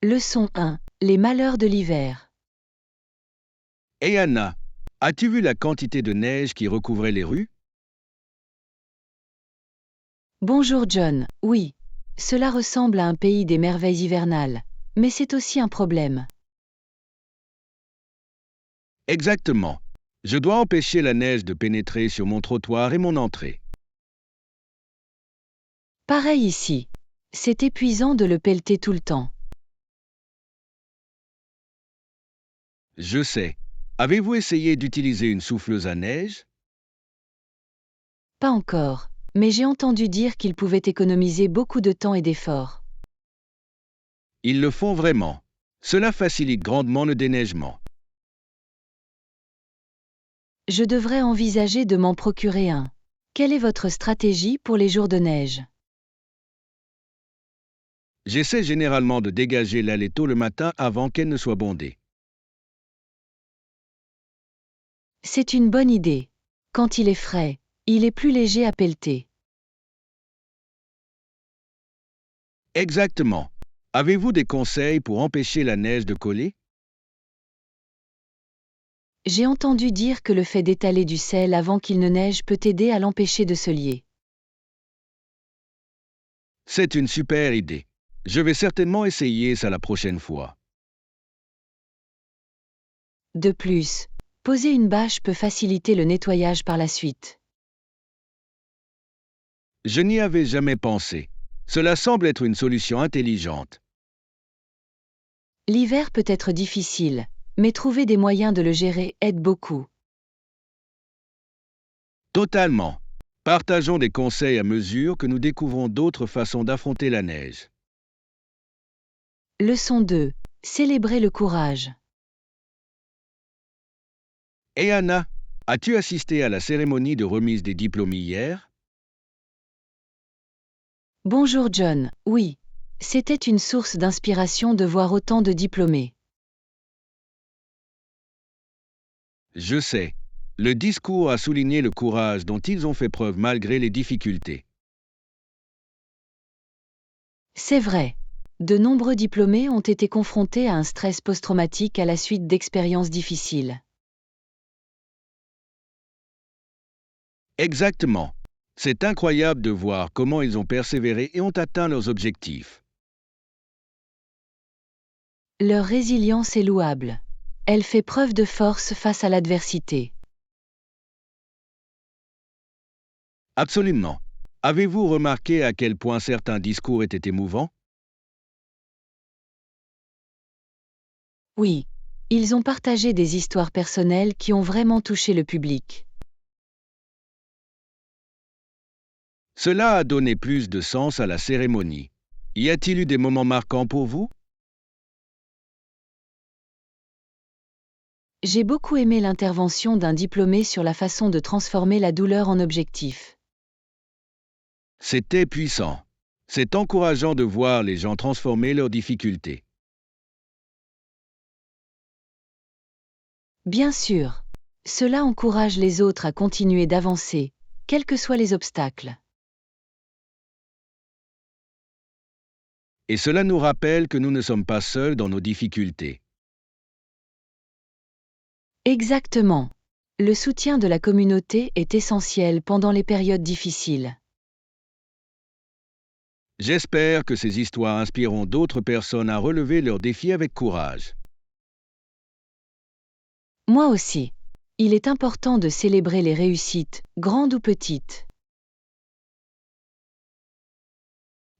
Leçon 1. Les malheurs de l'hiver. Hey Anna, as-tu vu la quantité de neige qui recouvrait les rues? Bonjour John, oui. Cela ressemble à un pays des merveilles hivernales. Mais c'est aussi un problème. Exactement. Je dois empêcher la neige de pénétrer sur mon trottoir et mon entrée. Pareil ici. C'est épuisant de le pelleter tout le temps. Je sais. Avez-vous essayé d'utiliser une souffleuse à neige? Pas encore. Mais j'ai entendu dire qu'ils pouvaient économiser beaucoup de temps et d'efforts. Ils le font vraiment. Cela facilite grandement le déneigement. Je devrais envisager de m'en procurer un. Quelle est votre stratégie pour les jours de neige? J'essaie généralement de dégager l'allée tôt le matin avant qu'elle ne soit bondée. C'est une bonne idée. Quand il est frais, il est plus léger à pelleter. Exactement. Avez-vous des conseils pour empêcher la neige de coller? J'ai entendu dire que le fait d'étaler du sel avant qu'il ne neige peut aider à l'empêcher de se lier. C'est une super idée. Je vais certainement essayer ça la prochaine fois. De plus, poser une bâche peut faciliter le nettoyage par la suite. Je n'y avais jamais pensé. Cela semble être une solution intelligente. L'hiver peut être difficile, mais trouver des moyens de le gérer aide beaucoup. Totalement. Partageons des conseils à mesure que nous découvrons d'autres façons d'affronter la neige. Leçon 2. Célébrer le courage. Et Anna, as-tu assisté à la cérémonie de remise des diplômes hier? Bonjour John, oui. C'était une source d'inspiration de voir autant de diplômés. Je sais. Le discours a souligné le courage dont ils ont fait preuve malgré les difficultés. C'est vrai. De nombreux diplômés ont été confrontés à un stress post-traumatique à la suite d'expériences difficiles. Exactement. C'est incroyable de voir comment ils ont persévéré et ont atteint leurs objectifs. Leur résilience est louable. Elle fait preuve de force face à l'adversité. Absolument. Avez-vous remarqué à quel point certains discours étaient émouvants? Oui. Ils ont partagé des histoires personnelles qui ont vraiment touché le public. Cela a donné plus de sens à la cérémonie. Y a-t-il eu des moments marquants pour vous? J'ai beaucoup aimé l'intervention d'un diplômé sur la façon de transformer la douleur en objectif. C'était puissant. C'est encourageant de voir les gens transformer leurs difficultés. Bien sûr. Cela encourage les autres à continuer d'avancer, quels que soient les obstacles. Et cela nous rappelle que nous ne sommes pas seuls dans nos difficultés. Exactement. Le soutien de la communauté est essentiel pendant les périodes difficiles. J'espère que ces histoires inspireront d'autres personnes à relever leurs défis avec courage. Moi aussi. Il est important de célébrer les réussites, grandes ou petites.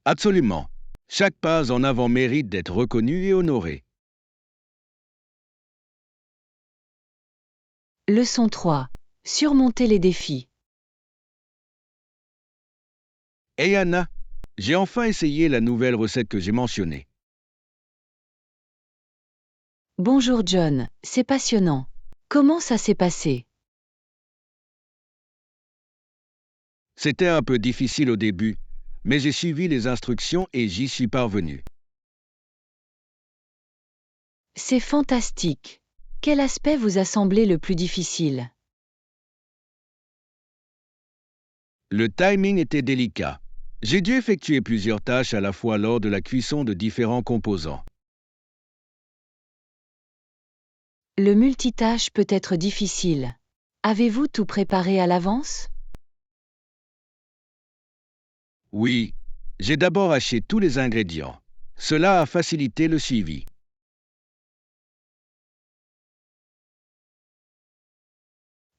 Absolument. Chaque pas en avant mérite d'être reconnu et honoré. Leçon 3. Surmonter les défis. Hey Anna, j'ai enfin essayé la nouvelle recette que j'ai mentionnée. Bonjour John, c'est passionnant. Comment ça s'est passé? C'était un peu difficile au début, mais j'ai suivi les instructions et j'y suis parvenu. C'est fantastique. Quel aspect vous a semblé le plus difficile? Le timing était délicat. J'ai dû effectuer plusieurs tâches à la fois lors de la cuisson de différents composants. Le multitâche peut être difficile. Avez-vous tout préparé à l'avance? Oui, j'ai d'abord acheté tous les ingrédients. Cela a facilité le suivi.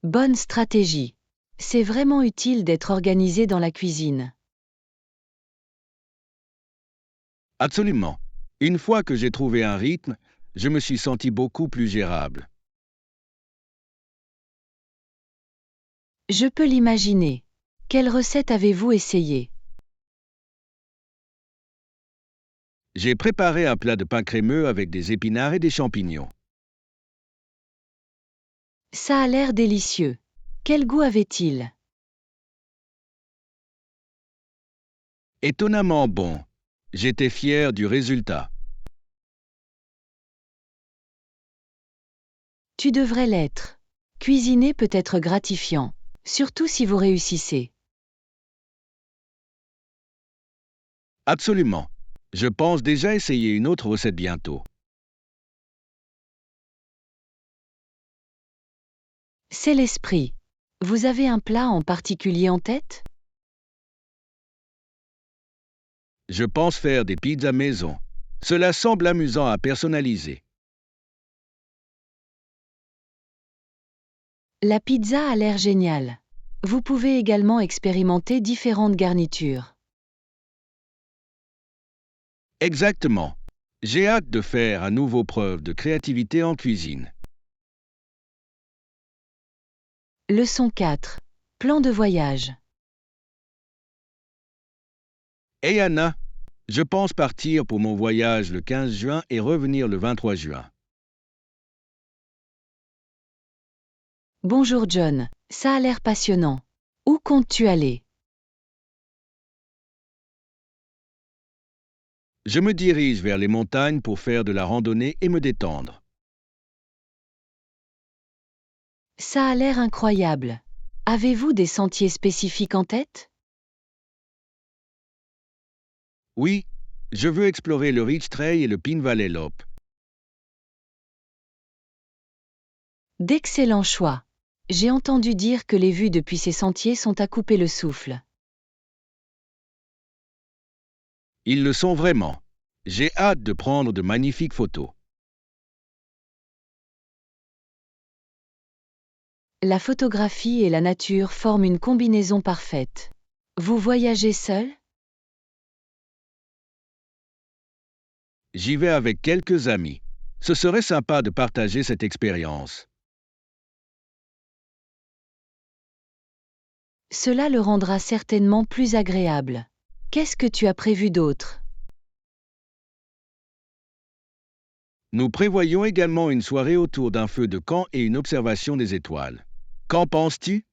Bonne stratégie. C'est vraiment utile d'être organisé dans la cuisine. Absolument. Une fois que j'ai trouvé un rythme, je me suis senti beaucoup plus gérable. Je peux l'imaginer. Quelle recette avez-vous essayé? J'ai préparé un plat de pain crémeux avec des épinards et des champignons. Ça a l'air délicieux. Quel goût avait-il? Étonnamment bon. J'étais fier du résultat. Tu devrais l'être. Cuisiner peut être gratifiant, surtout si vous réussissez. Absolument. Je pense déjà essayer une autre recette bientôt. C'est l'esprit. Vous avez un plat en particulier en tête? Je pense faire des pizzas maison. Cela semble amusant à personnaliser. La pizza a l'air géniale. Vous pouvez également expérimenter différentes garnitures. Exactement. J'ai hâte de faire à nouveau preuve de créativité en cuisine. Leçon 4. Plan de voyage. Hey Anna, je pense partir pour mon voyage le 15 juin et revenir le 23 juin. Bonjour John, ça a l'air passionnant. Où comptes-tu aller? Je me dirige vers les montagnes pour faire de la randonnée et me détendre. Ça a l'air incroyable. Avez-vous des sentiers spécifiques en tête? Oui, je veux explorer le Ridge Trail et le Pin Valley Lope. D'excellents choix. J'ai entendu dire que les vues depuis ces sentiers sont à couper le souffle. Ils le sont vraiment. J'ai hâte de prendre de magnifiques photos. La photographie et la nature forment une combinaison parfaite. Vous voyagez seul? J'y vais avec quelques amis. Ce serait sympa de partager cette expérience. Cela le rendra certainement plus agréable. Qu'est-ce que tu as prévu d'autre? Nous prévoyons également une soirée autour d'un feu de camp et une observation des étoiles. Qu'en penses-tu?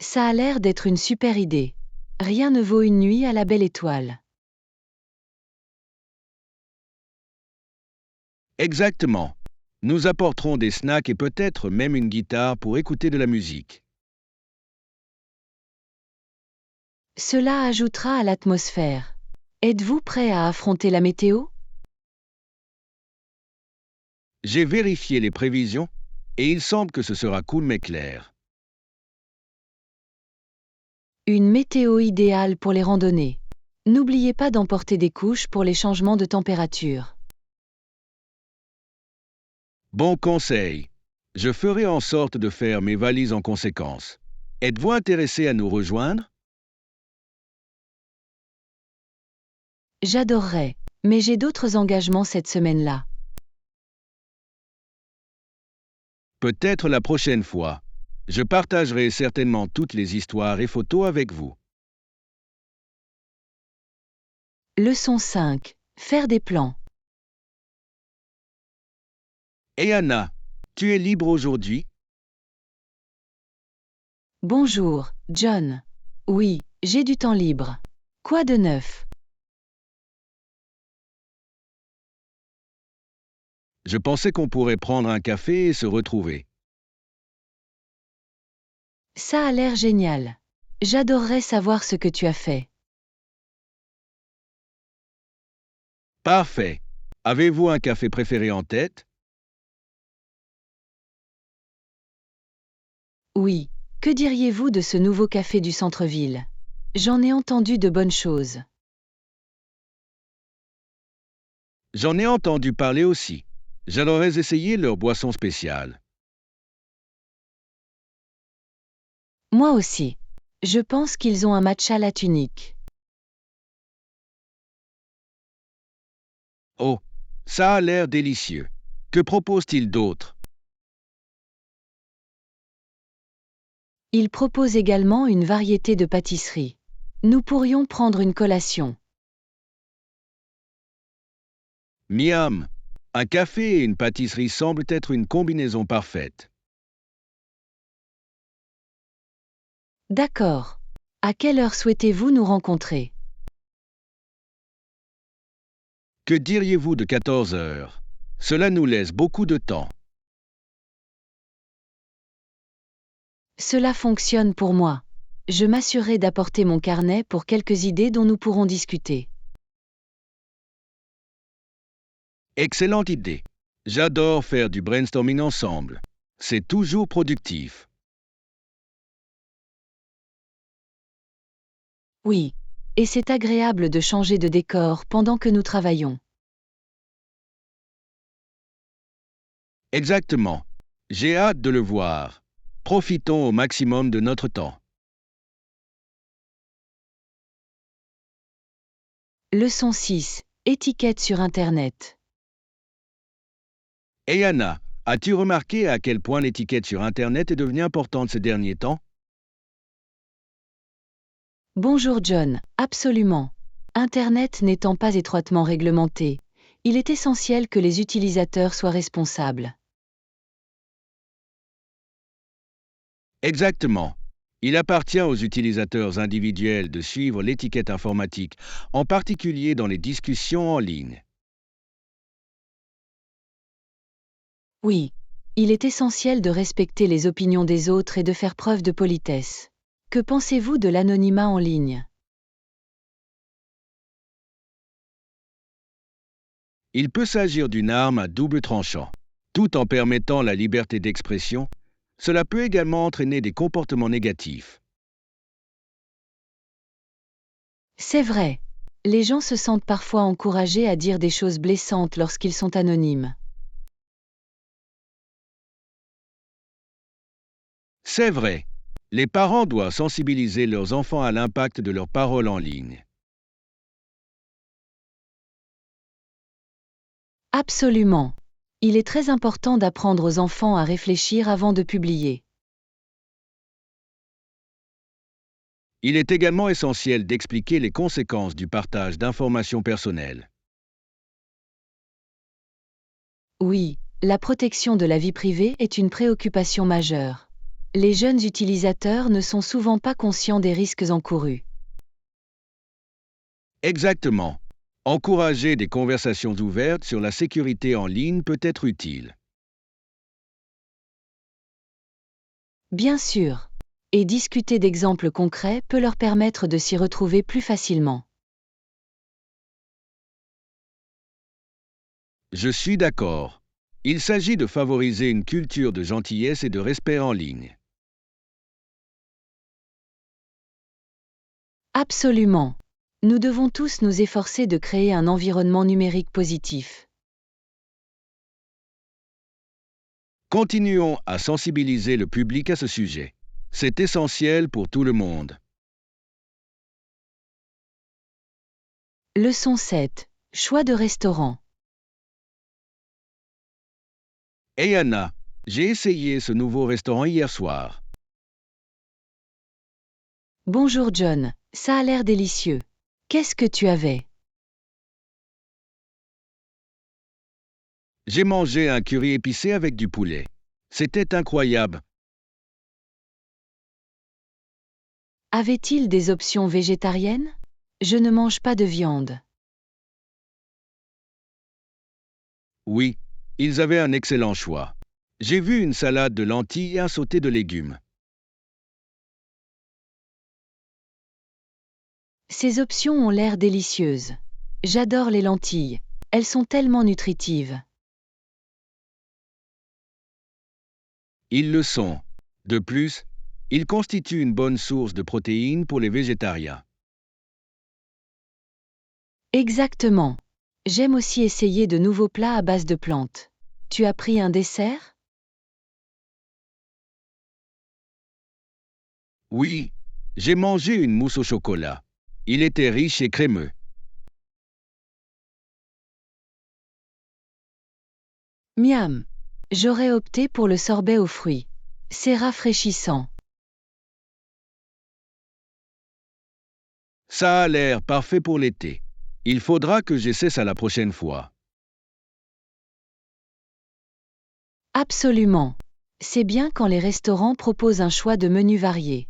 Ça a l'air d'être une super idée. Rien ne vaut une nuit à la belle étoile. Exactement. Nous apporterons des snacks et peut-être même une guitare pour écouter de la musique. Cela ajoutera à l'atmosphère. Êtes-vous prêt à affronter la météo? J'ai vérifié les prévisions et il semble que ce sera cool mais clair. Une météo idéale pour les randonnées. N'oubliez pas d'emporter des couches pour les changements de température. Bon conseil. Je ferai en sorte de faire mes valises en conséquence. Êtes-vous intéressé à nous rejoindre? J'adorerais, mais j'ai d'autres engagements cette semaine-là. Peut-être la prochaine fois. Je partagerai certainement toutes les histoires et photos avec vous. Leçon 5. Faire des plans. Et Anna, tu es libre aujourd'hui? Bonjour, John. Oui, j'ai du temps libre. Quoi de neuf? Je pensais qu'on pourrait prendre un café et se retrouver. Ça a l'air génial. J'adorerais savoir ce que tu as fait. Parfait. Avez-vous un café préféré en tête? Oui, que diriez-vous de ce nouveau café du centre-ville? J'en ai entendu de bonnes choses. J'en ai entendu parler aussi. J'adorerais essayer leur boisson spéciale. Moi aussi. Je pense qu'ils ont un matcha latte unique. Oh, ça a l'air délicieux. Que propose-t-il d'autre? Ils proposent également une variété de pâtisseries. Nous pourrions prendre une collation. Miam! Un café et une pâtisserie semblent être une combinaison parfaite. D'accord. À quelle heure souhaitez-vous nous rencontrer? Que diriez-vous de 14 heures? Cela nous laisse beaucoup de temps. Cela fonctionne pour moi. Je m'assurerai d'apporter mon carnet pour quelques idées dont nous pourrons discuter. Excellente idée. J'adore faire du brainstorming ensemble. C'est toujours productif. Oui. Et c'est agréable de changer de décor pendant que nous travaillons. Exactement. J'ai hâte de le voir. Profitons au maximum de notre temps. Leçon 6. Étiquette sur Internet. Et Anna, as-tu remarqué à quel point l'étiquette sur Internet est devenue importante ces derniers temps? Bonjour John, absolument. Internet n'étant pas étroitement réglementé, il est essentiel que les utilisateurs soient responsables. Exactement. Il appartient aux utilisateurs individuels de suivre l'étiquette informatique, en particulier dans les discussions en ligne. Oui, il est essentiel de respecter les opinions des autres et de faire preuve de politesse. Que pensez-vous de l'anonymat en ligne? Il peut s'agir d'une arme à double tranchant. Tout en permettant la liberté d'expression, cela peut également entraîner des comportements négatifs. C'est vrai. Les gens se sentent parfois encouragés à dire des choses blessantes lorsqu'ils sont anonymes. C'est vrai. Les parents doivent sensibiliser leurs enfants à l'impact de leurs paroles en ligne. Absolument. Il est très important d'apprendre aux enfants à réfléchir avant de publier. Il est également essentiel d'expliquer les conséquences du partage d'informations personnelles. Oui, la protection de la vie privée est une préoccupation majeure. Les jeunes utilisateurs ne sont souvent pas conscients des risques encourus. Exactement. Encourager des conversations ouvertes sur la sécurité en ligne peut être utile. Bien sûr. Et discuter d'exemples concrets peut leur permettre de s'y retrouver plus facilement. Je suis d'accord. Il s'agit de favoriser une culture de gentillesse et de respect en ligne. Absolument. Nous devons tous nous efforcer de créer un environnement numérique positif. Continuons à sensibiliser le public à ce sujet. C'est essentiel pour tout le monde. Leçon 7. Choix de restaurant. Hey Anna, j'ai essayé ce nouveau restaurant hier soir. Bonjour John, ça a l'air délicieux. Qu'est-ce que tu avais? J'ai mangé un curry épicé avec du poulet. C'était incroyable. Avait-il des options végétariennes? Je ne mange pas de viande. Oui, ils avaient un excellent choix. J'ai vu une salade de lentilles et un sauté de légumes. Ces options ont l'air délicieuses. J'adore les lentilles. Elles sont tellement nutritives. Ils le sont. De plus, il constitue une bonne source de protéines pour les végétariens. Exactement. J'aime aussi essayer de nouveaux plats à base de plantes. Tu as pris un dessert? Oui, j'ai mangé une mousse au chocolat. Il était riche et crémeux. Miam. J'aurais opté pour le sorbet aux fruits. C'est rafraîchissant. Ça a l'air parfait pour l'été. Il faudra que j'essaie ça la prochaine fois. Absolument. C'est bien quand les restaurants proposent un choix de menus variés.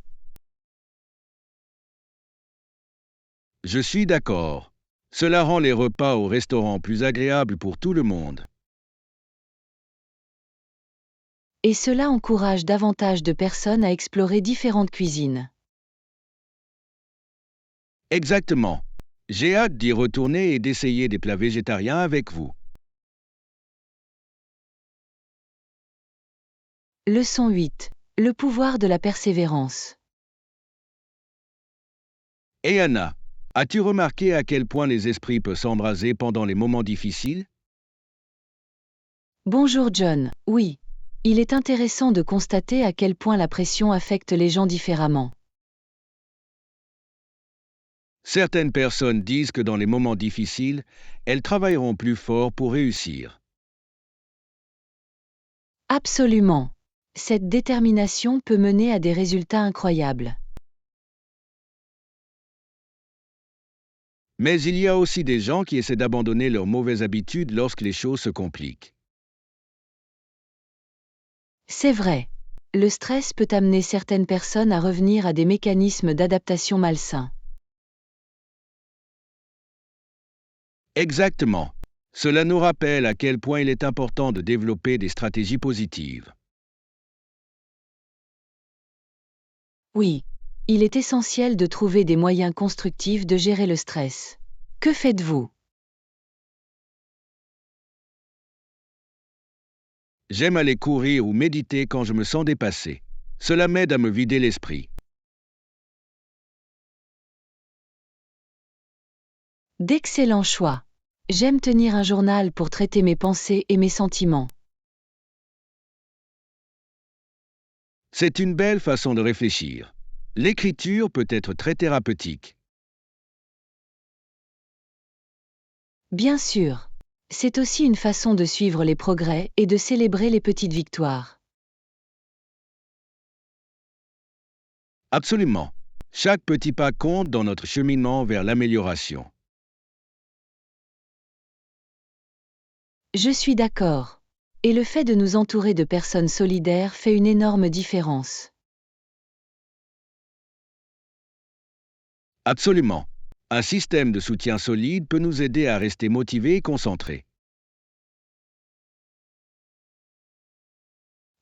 Je suis d'accord. Cela rend les repas au restaurant plus agréables pour tout le monde. Et cela encourage davantage de personnes à explorer différentes cuisines. Exactement. J'ai hâte d'y retourner et d'essayer des plats végétariens avec vous. Leçon 8. Le pouvoir de la persévérance. Et Anna, as-tu remarqué à quel point les esprits peuvent s'embraser pendant les moments difficiles? Bonjour John, oui. Il est intéressant de constater à quel point la pression affecte les gens différemment. Certaines personnes disent que dans les moments difficiles, elles travailleront plus fort pour réussir. Absolument. Cette détermination peut mener à des résultats incroyables. Mais il y a aussi des gens qui essaient d'abandonner leurs mauvaises habitudes lorsque les choses se compliquent. C'est vrai. Le stress peut amener certaines personnes à revenir à des mécanismes d'adaptation malsains. Exactement. Cela nous rappelle à quel point il est important de développer des stratégies positives. Oui. Il est essentiel de trouver des moyens constructifs de gérer le stress. Que faites-vous? J'aime aller courir ou méditer quand je me sens dépassé. Cela m'aide à me vider l'esprit. D'excellents choix. J'aime tenir un journal pour traiter mes pensées et mes sentiments. C'est une belle façon de réfléchir. L'écriture peut être très thérapeutique. Bien sûr. C'est aussi une façon de suivre les progrès et de célébrer les petites victoires. Absolument. Chaque petit pas compte dans notre cheminement vers l'amélioration. Je suis d'accord. Et le fait de nous entourer de personnes solidaires fait une énorme différence. Absolument. Un système de soutien solide peut nous aider à rester motivés et concentrés.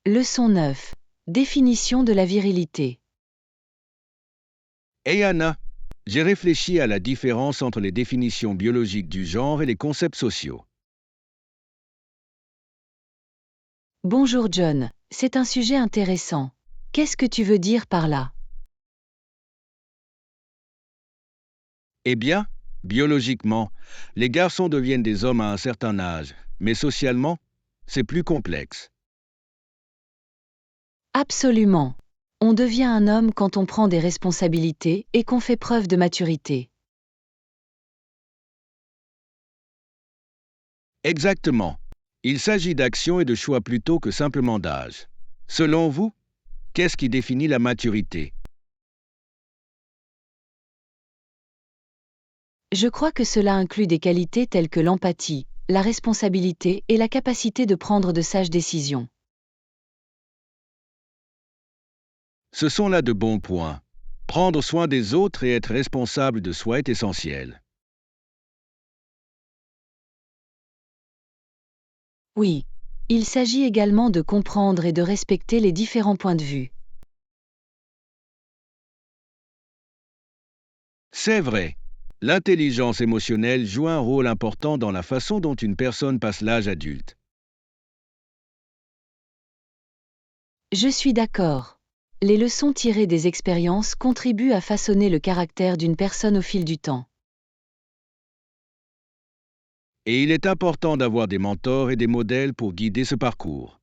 Leçon 9. Définition de la virilité. Hey Anna, j'ai réfléchi à la différence entre les définitions biologiques du genre et les concepts sociaux. Bonjour John, c'est un sujet intéressant. Qu'est-ce que tu veux dire par là? Eh bien, biologiquement, les garçons deviennent des hommes à un certain âge, mais socialement, c'est plus complexe. Absolument. On devient un homme quand on prend des responsabilités et qu'on fait preuve de maturité. Exactement. Il s'agit d'action et de choix plutôt que simplement d'âge. Selon vous, qu'est-ce qui définit la maturité? Je crois que cela inclut des qualités telles que l'empathie, la responsabilité et la capacité de prendre de sages décisions. Ce sont là de bons points. Prendre soin des autres et être responsable de soi est essentiel. Oui. Il s'agit également de comprendre et de respecter les différents points de vue. C'est vrai. L'intelligence émotionnelle joue un rôle important dans la façon dont une personne passe l'âge adulte. Je suis d'accord. Les leçons tirées des expériences contribuent à façonner le caractère d'une personne au fil du temps. Et il est important d'avoir des mentors et des modèles pour guider ce parcours.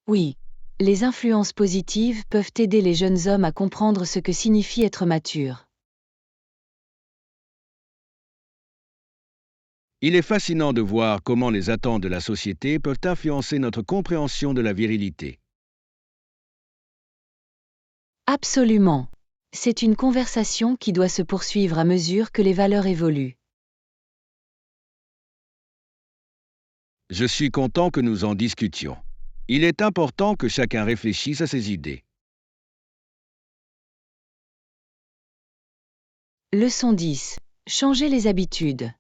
Oui, les influences positives peuvent aider les jeunes hommes à comprendre ce que signifie être mature. Il est fascinant de voir comment les attentes de la société peuvent influencer notre compréhension de la virilité. Absolument. C'est une conversation qui doit se poursuivre à mesure que les valeurs évoluent. Je suis content que nous en discutions. Il est important que chacun réfléchisse à ses idées. Leçon 10. Changer les habitudes.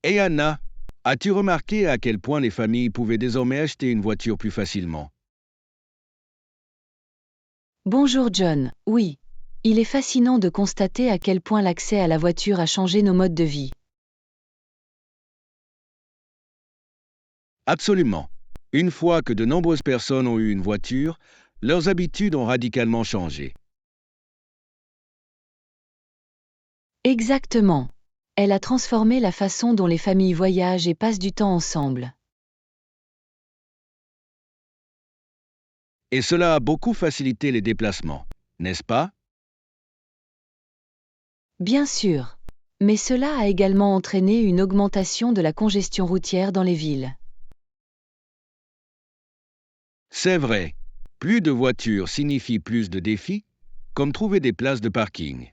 Et Anna, as-tu remarqué à quel point les familles pouvaient désormais acheter une voiture plus facilement? Bonjour John, oui. Il est fascinant de constater à quel point l'accès à la voiture a changé nos modes de vie. Absolument. Une fois que de nombreuses personnes ont eu une voiture, leurs habitudes ont radicalement changé. Exactement. Elle a transformé la façon dont les familles voyagent et passent du temps ensemble. Et cela a beaucoup facilité les déplacements, n'est-ce pas? Bien sûr. Mais cela a également entraîné une augmentation de la congestion routière dans les villes. C'est vrai. Plus de voitures signifie plus de défis, comme trouver des places de parking.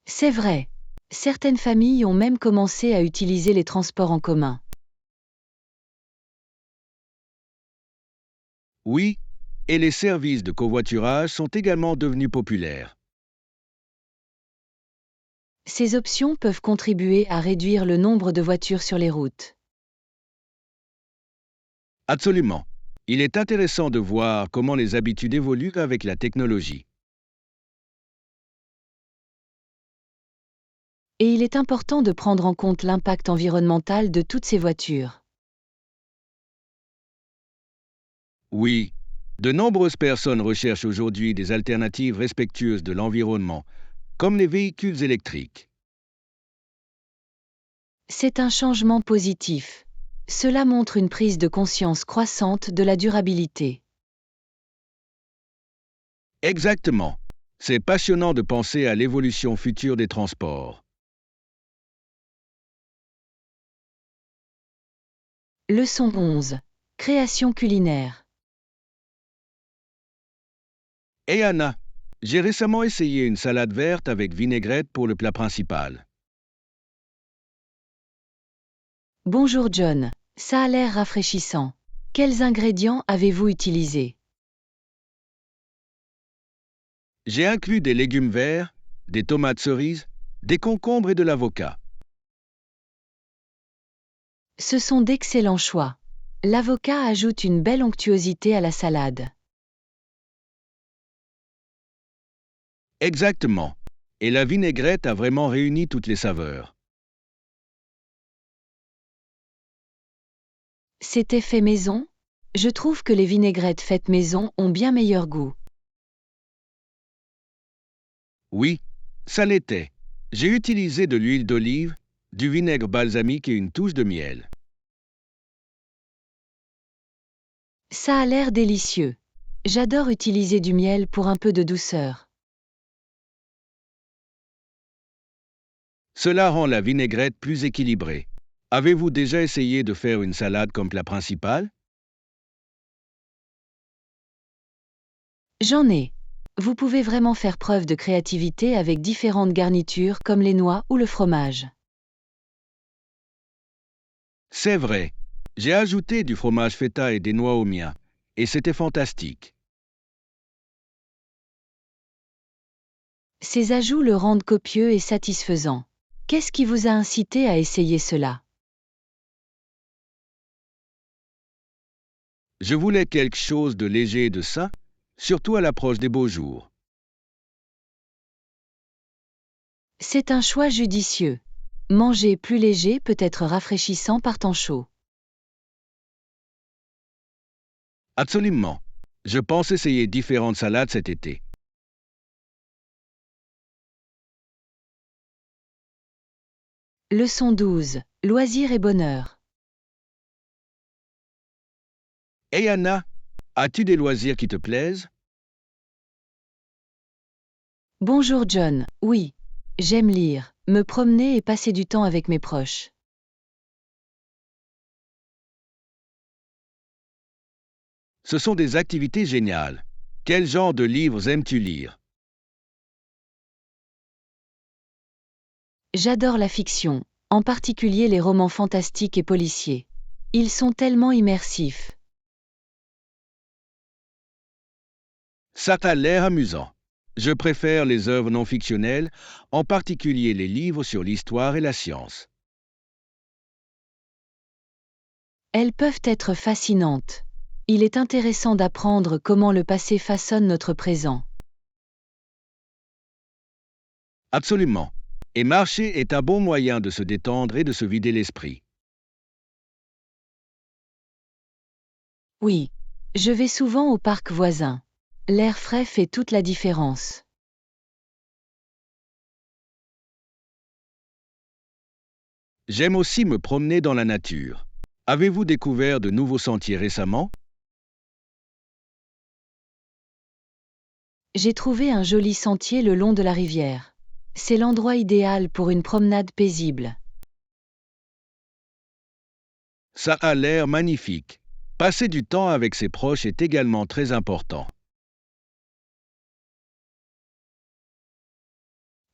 C'est vrai. Certaines familles ont même commencé à utiliser les transports en commun. Oui, et les services de covoiturage sont également devenus populaires. Ces options peuvent contribuer à réduire le nombre de voitures sur les routes. Absolument. Il est intéressant de voir comment les habitudes évoluent avec la technologie. Et il est important de prendre en compte l'impact environnemental de toutes ces voitures. Oui, de nombreuses personnes recherchent aujourd'hui des alternatives respectueuses de l'environnement, comme les véhicules électriques. C'est un changement positif. Cela montre une prise de conscience croissante de la durabilité. Exactement. C'est passionnant de penser à l'évolution future des transports. Leçon 11. Création culinaire. Et Anna, j'ai récemment essayé une salade verte avec vinaigrette pour le plat principal. Bonjour John, ça a l'air rafraîchissant. Quels ingrédients avez-vous utilisés? J'ai inclus des légumes verts, des tomates cerises, des concombres et de l'avocat. Ce sont d'excellents choix. L'avocat ajoute une belle onctuosité à la salade. Exactement. Et la vinaigrette a vraiment réuni toutes les saveurs. C'était fait maison? Je trouve que les vinaigrettes faites maison ont bien meilleur goût. Oui, ça l'était. J'ai utilisé de l'huile d'olive, du vinaigre balsamique et une touche de miel. Ça a l'air délicieux. J'adore utiliser du miel pour un peu de douceur. Cela rend la vinaigrette plus équilibrée. Avez-vous déjà essayé de faire une salade comme plat principal? J'en ai. Vous pouvez vraiment faire preuve de créativité avec différentes garnitures comme les noix ou le fromage. C'est vrai. J'ai ajouté du fromage feta et des noix au mien, et c'était fantastique. Ces ajouts le rendent copieux et satisfaisant. Qu'est-ce qui vous a incité à essayer cela? Je voulais quelque chose de léger et de sain, surtout à l'approche des beaux jours. C'est un choix judicieux. Manger plus léger peut être rafraîchissant par temps chaud. Absolument. Je pense essayer différentes salades cet été. Leçon 12. Loisirs et bonheur. Hey Anna, as-tu des loisirs qui te plaisent? Bonjour John. Oui. J'aime lire, me promener et passer du temps avec mes proches. Ce sont des activités géniales. Quel genre de livres aimes-tu lire? J'adore la fiction, en particulier les romans fantastiques et policiers. Ils sont tellement immersifs. Ça a l'air amusant. Je préfère les œuvres non fictionnelles, en particulier les livres sur l'histoire et la science. Elles peuvent être fascinantes. Il est intéressant d'apprendre comment le passé façonne notre présent. Absolument. Et marcher est un bon moyen de se détendre et de se vider l'esprit. Oui. Je vais souvent au parc voisin. L'air frais fait toute la différence. J'aime aussi me promener dans la nature. Avez-vous découvert de nouveaux sentiers récemment? J'ai trouvé un joli sentier le long de la rivière. C'est l'endroit idéal pour une promenade paisible. Ça a l'air magnifique. Passer du temps avec ses proches est également très important.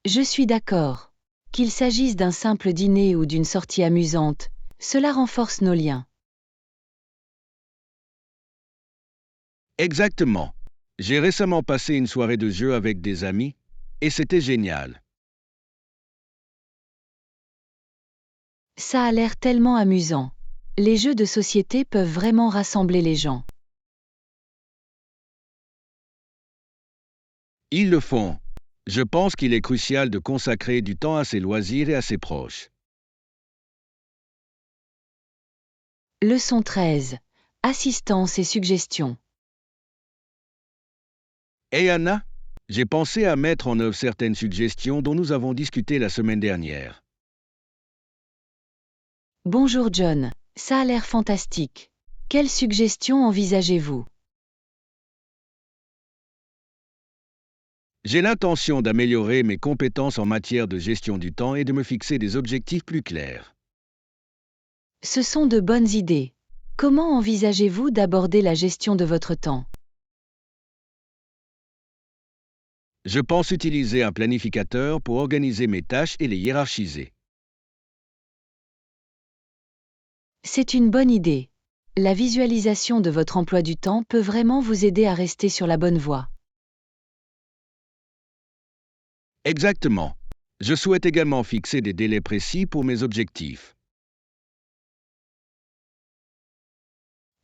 Je suis d'accord. Qu'il s'agisse d'un simple dîner ou d'une sortie amusante, cela renforce nos liens. Exactement. J'ai récemment passé une soirée de jeu avec des amis et c'était génial. Ça a l'air tellement amusant. Les jeux de société peuvent vraiment rassembler les gens. Ils le font. Je pense qu'il est crucial de consacrer du temps à ses loisirs et à ses proches. Leçon 13. Assistance et suggestions. Hey Anna, j'ai pensé à mettre en œuvre certaines suggestions dont nous avons discuté la semaine dernière. Bonjour John, ça a l'air fantastique. Quelles suggestions envisagez-vous? J'ai l'intention d'améliorer mes compétences en matière de gestion du temps et de me fixer des objectifs plus clairs. Ce sont de bonnes idées. Comment envisagez-vous d'aborder la gestion de votre temps? Je pense utiliser un planificateur pour organiser mes tâches et les hiérarchiser. C'est une bonne idée. La visualisation de votre emploi du temps peut vraiment vous aider à rester sur la bonne voie. Exactement. Je souhaite également fixer des délais précis pour mes objectifs.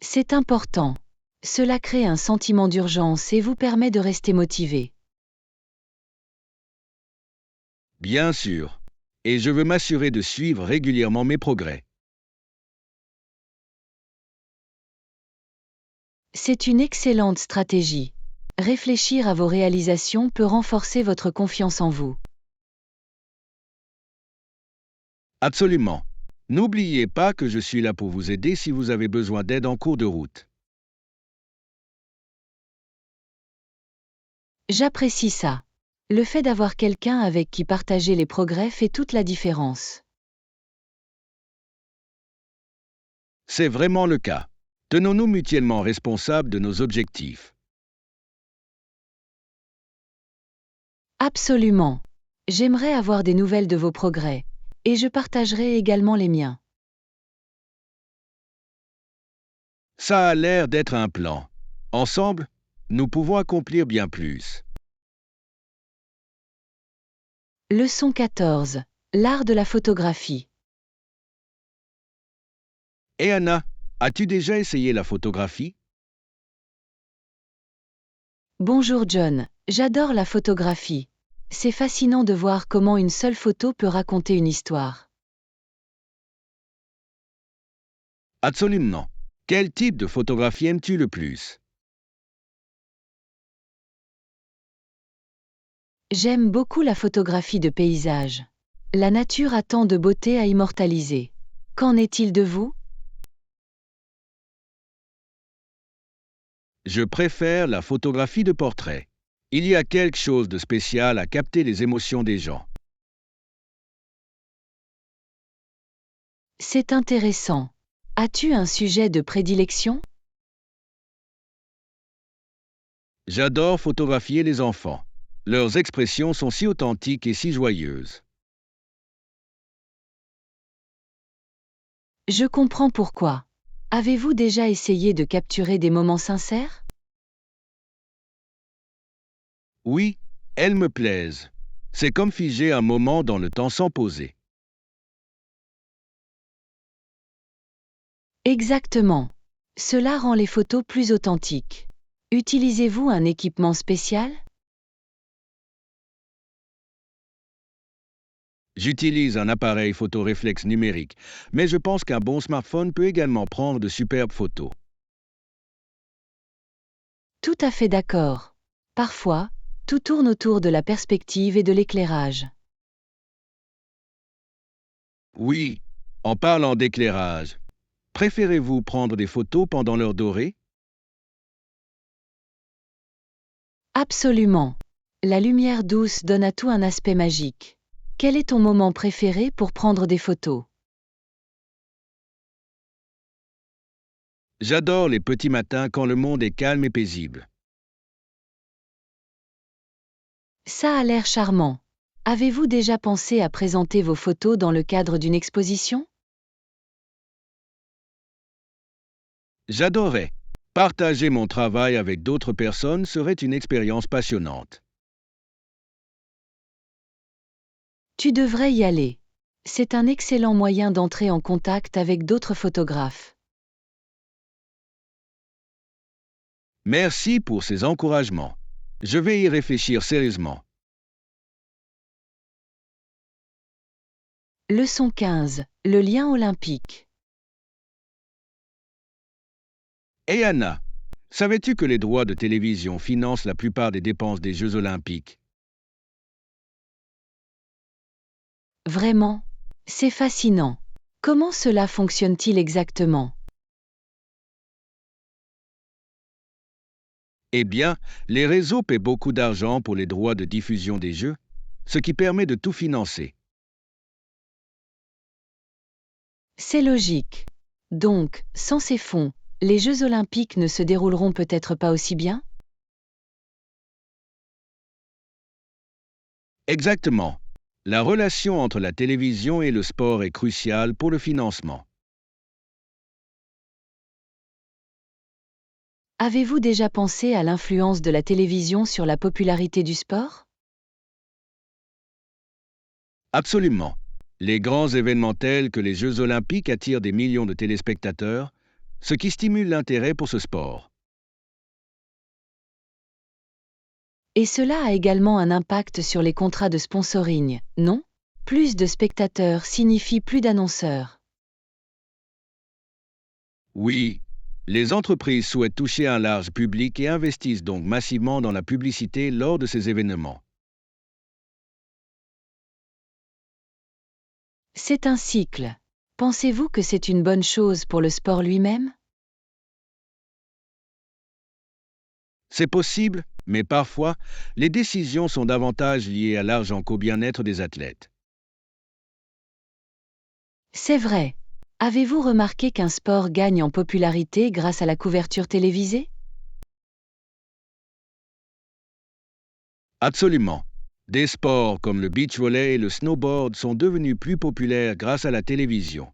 C'est important. Cela crée un sentiment d'urgence et vous permet de rester motivé. Bien sûr. Et je veux m'assurer de suivre régulièrement mes progrès. C'est une excellente stratégie. Réfléchir à vos réalisations peut renforcer votre confiance en vous. Absolument. N'oubliez pas que je suis là pour vous aider si vous avez besoin d'aide en cours de route. J'apprécie ça. Le fait d'avoir quelqu'un avec qui partager les progrès fait toute la différence. C'est vraiment le cas. Tenons-nous mutuellement responsables de nos objectifs. Absolument. J'aimerais avoir des nouvelles de vos progrès, et je partagerai également les miens. Ça a l'air d'être un plan. Ensemble, nous pouvons accomplir bien plus. Leçon 14. L'art de la photographie. Et Anna, as-tu déjà essayé la photographie? Bonjour John, j'adore la photographie. C'est fascinant de voir comment une seule photo peut raconter une histoire. Absolument. Quel type de photographie aimes-tu le plus? J'aime beaucoup la photographie de paysage. La nature a tant de beauté à immortaliser. Qu'en est-il de vous? Je préfère la photographie de portrait. Il y a quelque chose de spécial à capter les émotions des gens. C'est intéressant. As-tu un sujet de prédilection? J'adore photographier les enfants. Leurs expressions sont si authentiques et si joyeuses. Je comprends pourquoi. Avez-vous déjà essayé de capturer des moments sincères? Oui, elles me plaisent. C'est comme figer un moment dans le temps sans poser. Exactement. Cela rend les photos plus authentiques. Utilisez-vous un équipement spécial? J'utilise un appareil photoréflexe numérique, mais je pense qu'un bon smartphone peut également prendre de superbes photos. Tout à fait d'accord. Parfois, tout tourne autour de la perspective et de l'éclairage. Oui, en parlant d'éclairage, préférez-vous prendre des photos pendant l'heure dorée? Absolument. La lumière douce donne à tout un aspect magique. Quel est ton moment préféré pour prendre des photos? J'adore les petits matins quand le monde est calme et paisible. Ça a l'air charmant. Avez-vous déjà pensé à présenter vos photos dans le cadre d'une exposition? J'adorais. Partager mon travail avec d'autres personnes serait une expérience passionnante. Tu devrais y aller. C'est un excellent moyen d'entrer en contact avec d'autres photographes. Merci pour ces encouragements. Je vais y réfléchir sérieusement. Leçon 15. Le lien olympique. Et Anna, savais-tu que les droits de télévision financent la plupart des dépenses des Jeux olympiques? Vraiment? C'est fascinant. Comment cela fonctionne-t-il exactement? Eh bien, les réseaux paient beaucoup d'argent pour les droits de diffusion des Jeux, ce qui permet de tout financer. C'est logique. Donc, sans ces fonds, les Jeux olympiques ne se dérouleront peut-être pas aussi bien? Exactement. La relation entre la télévision et le sport est cruciale pour le financement. Avez-vous déjà pensé à l'influence de la télévision sur la popularité du sport? Absolument. Les grands événements tels que les Jeux olympiques attirent des millions de téléspectateurs, ce qui stimule l'intérêt pour ce sport. Et cela a également un impact sur les contrats de sponsoring, non? Plus de spectateurs signifie plus d'annonceurs. Oui, les entreprises souhaitent toucher un large public et investissent donc massivement dans la publicité lors de ces événements. C'est un cycle. Pensez-vous que c'est une bonne chose pour le sport lui-même? C'est possible, mais parfois, les décisions sont davantage liées à l'argent qu'au bien-être des athlètes. C'est vrai. Avez-vous remarqué qu'un sport gagne en popularité grâce à la couverture télévisée? Absolument. Des sports comme le beach volley et le snowboard sont devenus plus populaires grâce à la télévision.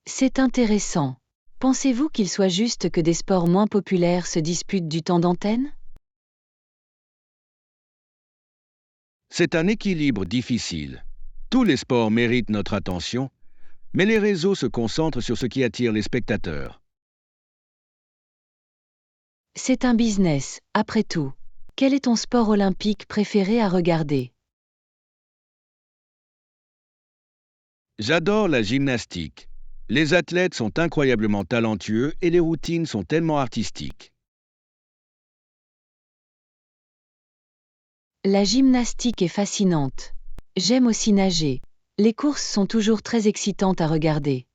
C'est intéressant. Pensez-vous qu'il soit juste que des sports moins populaires se disputent du temps d'antenne? C'est un équilibre difficile. Tous les sports méritent notre attention, mais les réseaux se concentrent sur ce qui attire les spectateurs. C'est un business, après tout. Quel est ton sport olympique préféré à regarder? J'adore la gymnastique. Les athlètes sont incroyablement talentueux et les routines sont tellement artistiques. La gymnastique est fascinante. J'aime aussi nager. Les courses sont toujours très excitantes à regarder.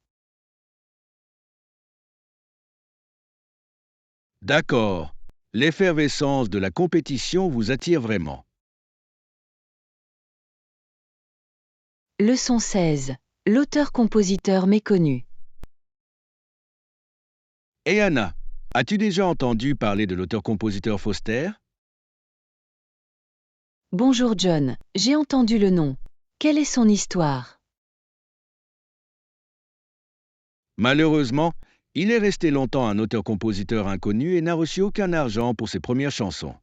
D'accord. L'effervescence de la compétition vous attire vraiment. Leçon 16. L'auteur-compositeur méconnu. Et Anna, as-tu déjà entendu parler de l'auteur-compositeur Foster? Bonjour John, j'ai entendu le nom. Quelle est son histoire? Malheureusement, il est resté longtemps un auteur-compositeur inconnu et n'a reçu aucun argent pour ses premières chansons.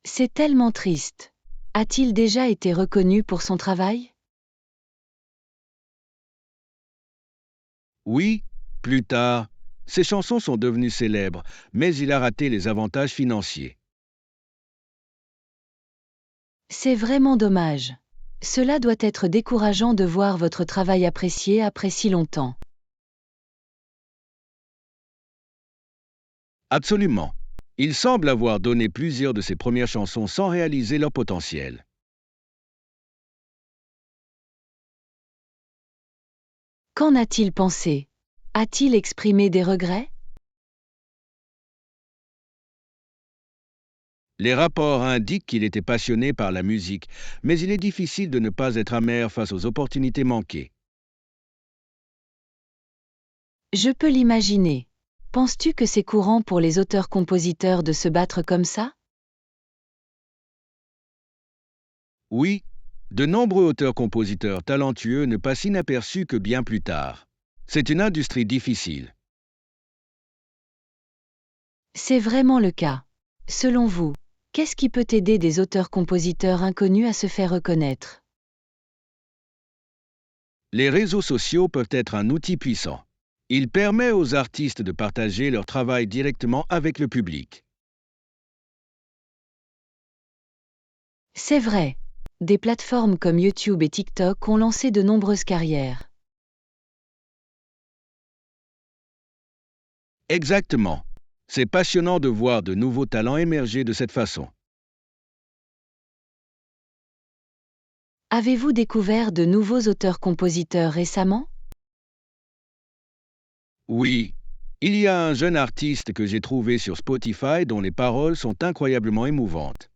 C'est tellement triste. A-t-il déjà été reconnu pour son travail? Oui, plus tard, ses chansons sont devenues célèbres, mais il a raté les avantages financiers. C'est vraiment dommage. Cela doit être décourageant de voir votre travail apprécié après si longtemps. Absolument. Il semble avoir donné plusieurs de ses premières chansons sans réaliser leur potentiel. Qu'en a-t-il pensé? A-t-il exprimé des regrets? Les rapports indiquent qu'il était passionné par la musique, mais il est difficile de ne pas être amer face aux opportunités manquées. Je peux l'imaginer. Penses-tu que c'est courant pour les auteurs-compositeurs de se battre comme ça? Oui, de nombreux auteurs-compositeurs talentueux ne passent inaperçus que bien plus tard. C'est une industrie difficile. C'est vraiment le cas. Selon vous, qu'est-ce qui peut aider des auteurs-compositeurs inconnus à se faire reconnaître? Les réseaux sociaux peuvent être un outil puissant. Il permet aux artistes de partager leur travail directement avec le public. C'est vrai. Des plateformes comme YouTube et TikTok ont lancé de nombreuses carrières. Exactement. C'est passionnant de voir de nouveaux talents émerger de cette façon. Avez-vous découvert de nouveaux auteurs-compositeurs récemment? Oui, il y a un jeune artiste que j'ai trouvé sur Spotify dont les paroles sont incroyablement émouvantes.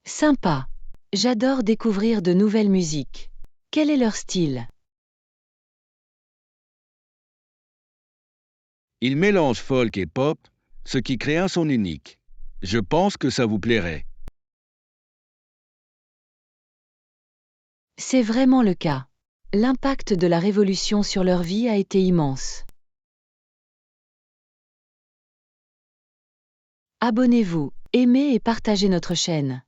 Sympa. J'adore découvrir de nouvelles musiques. Quel est leur style? Il mélange folk et pop, ce qui crée un son unique. Je pense que ça vous plairait. C'est vraiment le cas. L'impact de la révolution sur leur vie a été immense. Abonnez-vous, aimez et partagez notre chaîne.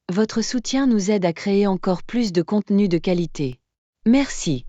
Votre soutien nous aide à créer encore plus de contenu de qualité. Merci.